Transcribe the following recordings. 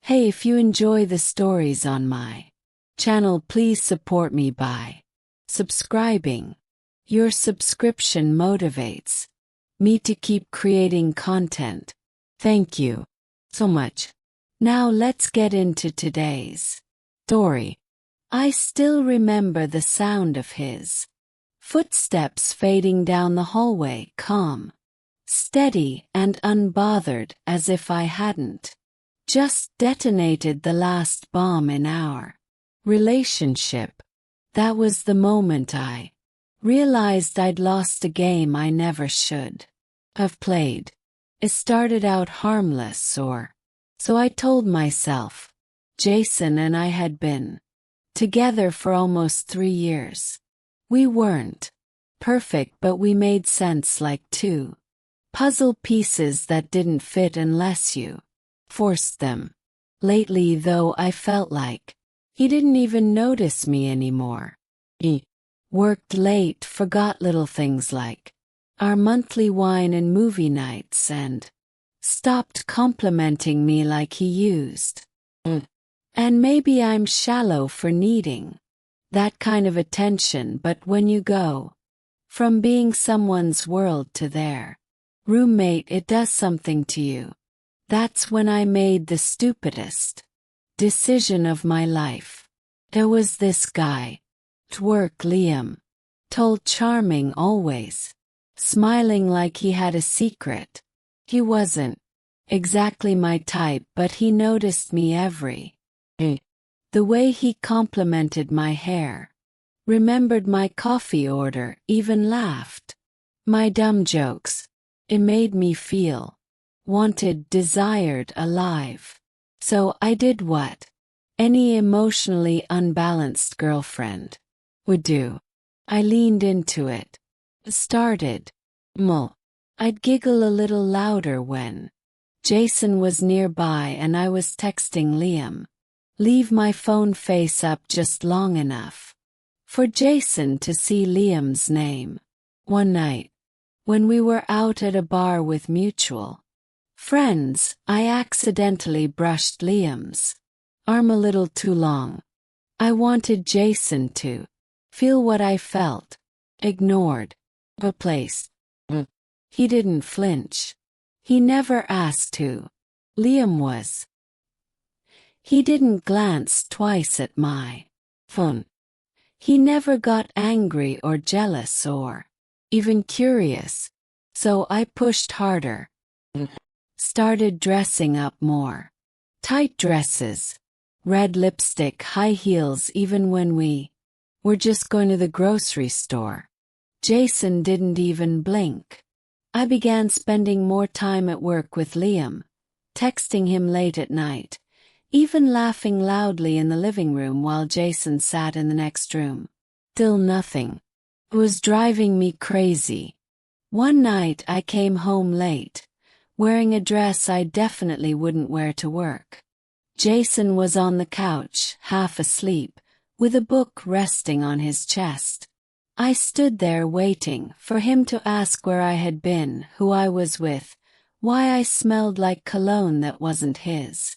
Hey, if you enjoy the stories on my channel, please support me by subscribing. Your subscription motivates me to keep creating content. Thank you so much. Now let's get into today's story. I still remember the sound of his footsteps fading down the hallway, calm, steady, and unbothered, as if I hadn't just detonated the last bomb in our relationship. That was the moment I realized I'd lost a game I never should have played. It started out harmless, or so I told myself. Jason and I had been together for almost 3 years. We weren't perfect, but we made sense like two puzzle pieces that didn't fit unless you forced them. Lately, though, I felt like he didn't even notice me anymore. He worked late, forgot little things like our monthly wine and movie nights, and stopped complimenting me like he used. And maybe I'm shallow for needing that kind of attention, but when you go from being someone's world to their roommate, it does something to you. That's when I made the stupidest decision of my life. There was this guy at work, Liam, tall, charming, always smiling like he had a secret. He wasn't exactly my type, but he noticed me every day. The way he complimented my hair, remembered my coffee order, even laughed my dumb jokes. It made me feel wanted, desired, alive. So I did what any emotionally unbalanced girlfriend would do. I leaned into it. Started mull. I'd giggle a little louder when Jason was nearby and I was texting Liam. Leave my phone face up just long enough for Jason to see Liam's name. One night, when we were out at a bar with mutual friends, I accidentally brushed Liam's arm a little too long. I wanted Jason to feel what I felt. Ignored. Replaced. He didn't flinch. He never asked who Liam was. He didn't glance twice at my phone. He never got angry or jealous or even curious. So I pushed harder. Started dressing up more. Tight dresses, red lipstick, high heels, even when we were just going to the grocery store. Jason didn't even blink. I began spending more time at work with Liam, texting him late at night, even laughing loudly in the living room while Jason sat in the next room. Still nothing. It was driving me crazy. One night I came home late, wearing a dress I definitely wouldn't wear to work. Jason was on the couch, half asleep, with a book resting on his chest. I stood there waiting for him to ask where I had been, who I was with, why I smelled like cologne that wasn't his.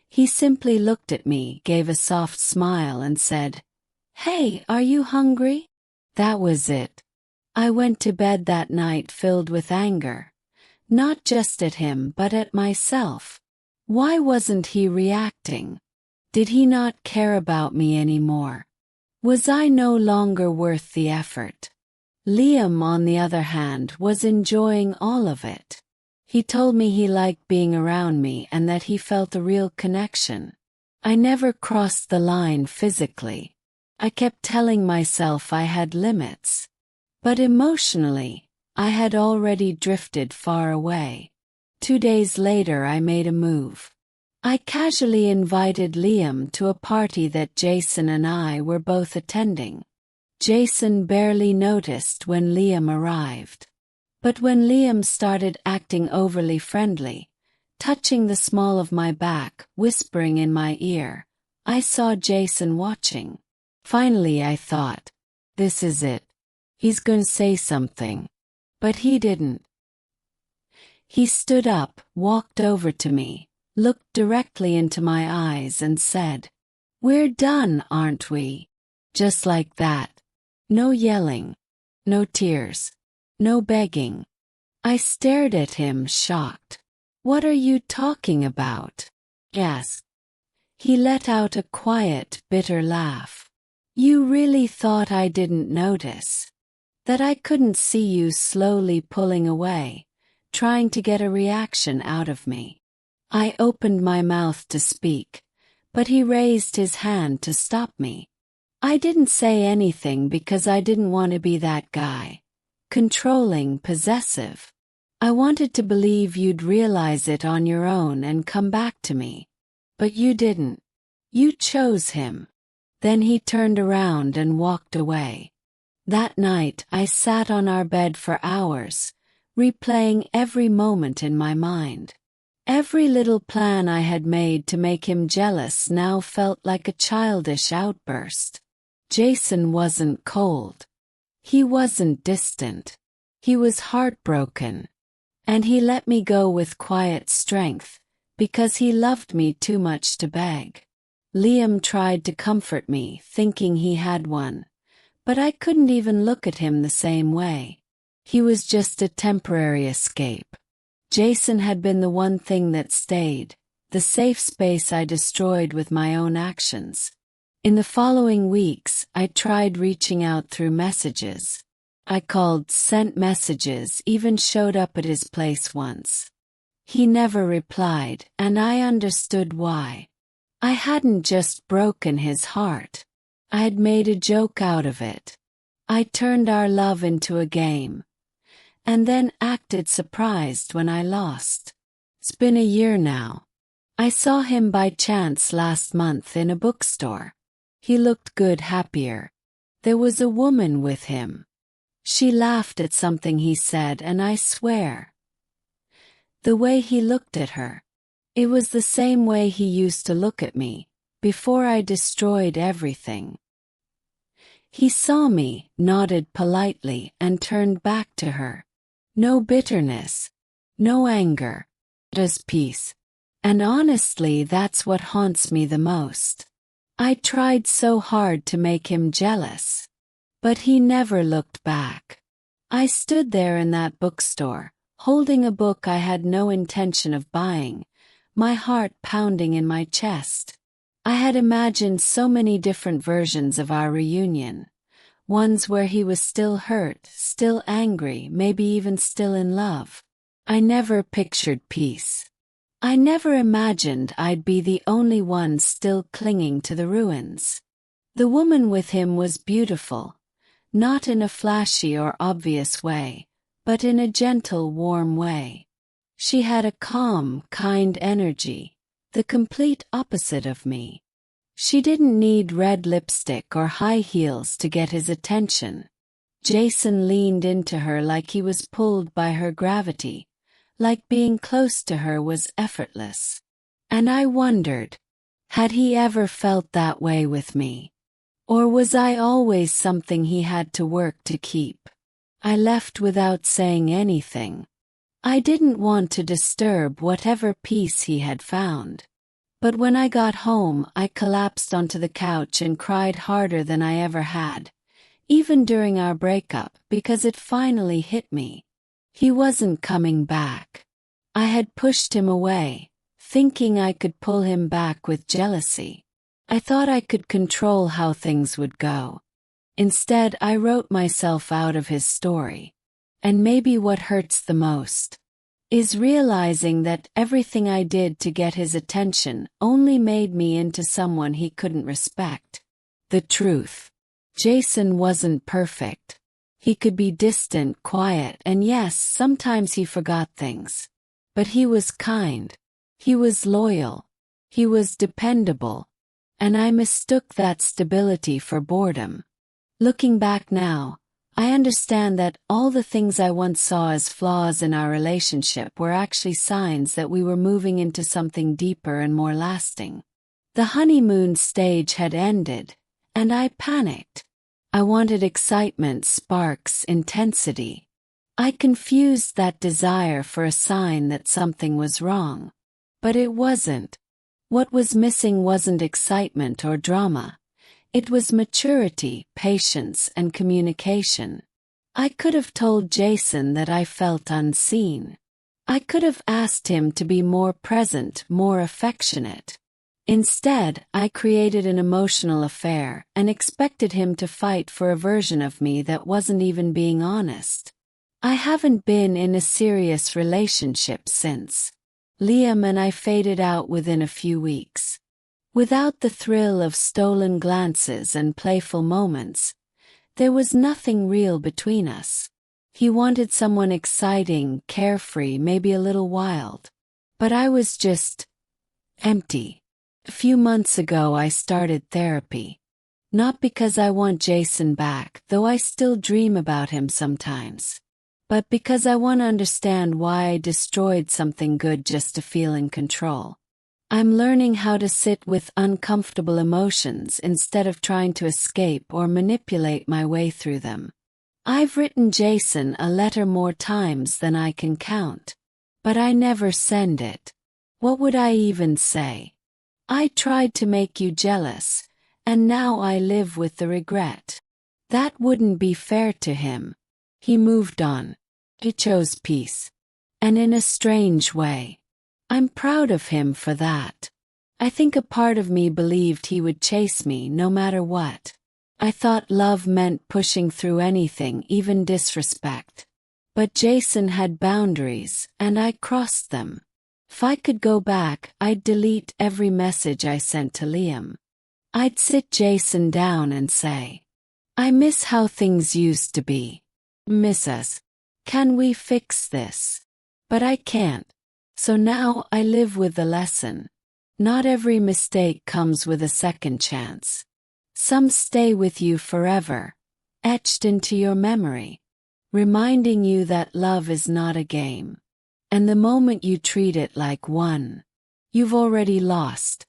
He simply looked at me, gave a soft smile, and said, "Hey, are you hungry?" That was it. I went to bed that night filled with anger. Not just at him, but at myself. Why wasn't he reacting? Did he not care about me anymore? Was I no longer worth the effort? Liam, on the other hand, was enjoying all of it. He told me he liked being around me and that he felt a real connection. I never crossed the line physically. I kept telling myself I had limits. But emotionally, I had already drifted far away. 2 days later, I made a move. I casually invited Liam to a party that Jason and I were both attending. Jason barely noticed when Liam arrived. But when Liam started acting overly friendly, touching the small of my back, whispering in my ear, I saw Jason watching. Finally, I thought, this is it. He's going to say something. But he didn't. He stood up, walked over to me, looked directly into my eyes and said, "We're done, aren't we?" Just like that. No yelling. No tears. No begging. I stared at him, shocked. "What are you talking about?" Yes. He let out a quiet, bitter laugh. "You really thought I didn't notice? That I couldn't see you slowly pulling away, trying to get a reaction out of me?" I opened my mouth to speak, but he raised his hand to stop me. I didn't say anything because I didn't want to be that guy. Controlling, possessive. I wanted to believe you'd realize it on your own and come back to me. But you didn't. You chose him. Then he turned around and walked away. That night I sat on our bed for hours, replaying every moment in my mind. Every little plan I had made to make him jealous now felt like a childish outburst. Jason wasn't cold. He wasn't distant. He was heartbroken. And he let me go with quiet strength, because he loved me too much to beg. Liam tried to comfort me, thinking he had one. But I couldn't even look at him the same way. He was just a temporary escape. Jason had been the one thing that stayed, the safe space I destroyed with my own actions. In the following weeks, I tried reaching out through messages. I called, sent messages, even showed up at his place once. He never replied, and I understood why. I hadn't just broken his heart. I had made a joke out of it. I turned our love into a game. And then acted surprised when I lost. It's been a year now. I saw him by chance last month in a bookstore. He looked good, happier. There was a woman with him. She laughed at something he said, and I swear, the way he looked at her, it was the same way he used to look at me, before I destroyed everything. He saw me, nodded politely, and turned back to her. No bitterness, no anger, just peace. And honestly, that's what haunts me the most. I tried so hard to make him jealous. But he never looked back. I stood there in that bookstore, holding a book I had no intention of buying, my heart pounding in my chest. I had imagined so many different versions of our reunion. Ones where he was still hurt, still angry, maybe even still in love. I never pictured peace. I never imagined I'd be the only one still clinging to the ruins. The woman with him was beautiful, not in a flashy or obvious way, but in a gentle, warm way. She had a calm, kind energy, the complete opposite of me. She didn't need red lipstick or high heels to get his attention. Jason leaned into her like he was pulled by her gravity, like being close to her was effortless. And I wondered, had he ever felt that way with me? Or was I always something he had to work to keep? I left without saying anything. I didn't want to disturb whatever peace he had found. But when I got home, I collapsed onto the couch and cried harder than I ever had, even during our breakup, because it finally hit me. He wasn't coming back. I had pushed him away, thinking I could pull him back with jealousy. I thought I could control how things would go. Instead, I wrote myself out of his story. And maybe what hurts the most is realizing that everything I did to get his attention only made me into someone he couldn't respect. The truth. Jason wasn't perfect. He could be distant, quiet, and yes, sometimes he forgot things. But he was kind. He was loyal. He was dependable. And I mistook that stability for boredom. Looking back now, I understand that all the things I once saw as flaws in our relationship were actually signs that we were moving into something deeper and more lasting. The honeymoon stage had ended, and I panicked. I wanted excitement, sparks, intensity. I confused that desire for a sign that something was wrong. But it wasn't. What was missing wasn't excitement or drama. It was maturity, patience, and communication. I could have told Jason that I felt unseen. I could have asked him to be more present, more affectionate. Instead, I created an emotional affair and expected him to fight for a version of me that wasn't even being honest. I haven't been in a serious relationship since. Liam and I faded out within a few weeks. Without the thrill of stolen glances and playful moments, there was nothing real between us. He wanted someone exciting, carefree, maybe a little wild. But I was just empty. A few months ago I started therapy. Not because I want Jason back, though I still dream about him sometimes. But because I want to understand why I destroyed something good just to feel in control. I'm learning how to sit with uncomfortable emotions instead of trying to escape or manipulate my way through them. I've written Jason a letter more times than I can count. But I never send it. What would I even say? I tried to make you jealous, and now I live with the regret. That wouldn't be fair to him. He moved on. He chose peace. And in a strange way. I'm proud of him for that. I think a part of me believed he would chase me no matter what. I thought love meant pushing through anything, even disrespect. But Jason had boundaries, and I crossed them. If I could go back, I'd delete every message I sent to Liam. I'd sit Jason down and say, I miss how things used to be. Miss us. Can we fix this? But I can't. So now I live with the lesson. Not every mistake comes with a second chance. Some stay with you forever, etched into your memory, reminding you that love is not a game. And the moment you treat it like one, you've already lost.